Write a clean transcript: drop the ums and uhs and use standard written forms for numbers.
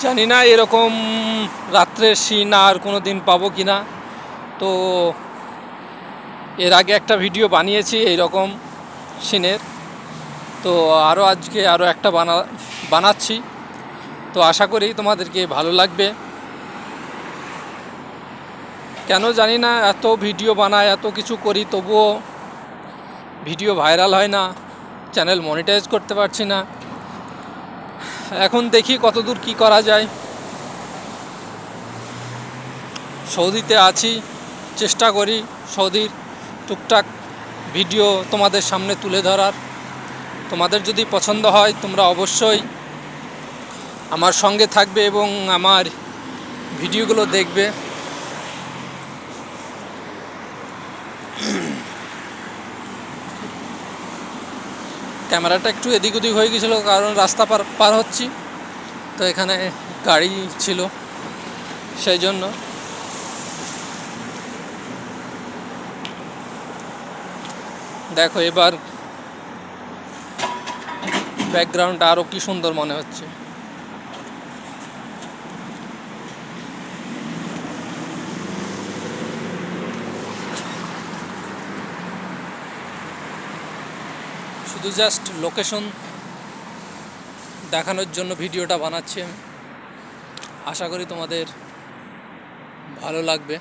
জানি না এরকম রাত্রের সিন আর কোনো দিন পাবো কি না। তো এর আগে একটা ভিডিও বানিয়েছি এইরকম সিনের, তো আজকে আরও একটা বানাচ্ছি। তো আশা করি তোমাদেরকে ভালো লাগবে। কেন জানি না এত ভিডিও বানাই, এত কিছু করি, তবুও ভিডিও ভাইরাল হয় না, চ্যানেল মনিটাইজ করতে পারছি না। এখন দেখি কতদূর কি করা যায়। সৌদিতে আছি, চেষ্টা করি সৌদির টুকটাক ভিডিও তোমাদের সামনে তুলে ধরার। তোমাদের যদি পছন্দ হয় তোমরা অবশ্যই আমার সঙ্গে থাকবে এবং আমার ভিডিওগুলো দেখবে। ক্যামেরাটা একটু এদিক ওদিক হয়ে গেছিলো, কারণ রাস্তা পার হচ্ছি, তো এখানে গাড়ি ছিল সেই জন্য। দেখো এবার ব্যাকগ্রাউন্ডটা আরও কি সুন্দর মনে হচ্ছে। শুধু জাস্ট লোকেশন দেখানোর জন্য ভিডিওটা বানাচ্ছি আমি। আশা করি তোমাদের ভালো লাগবে।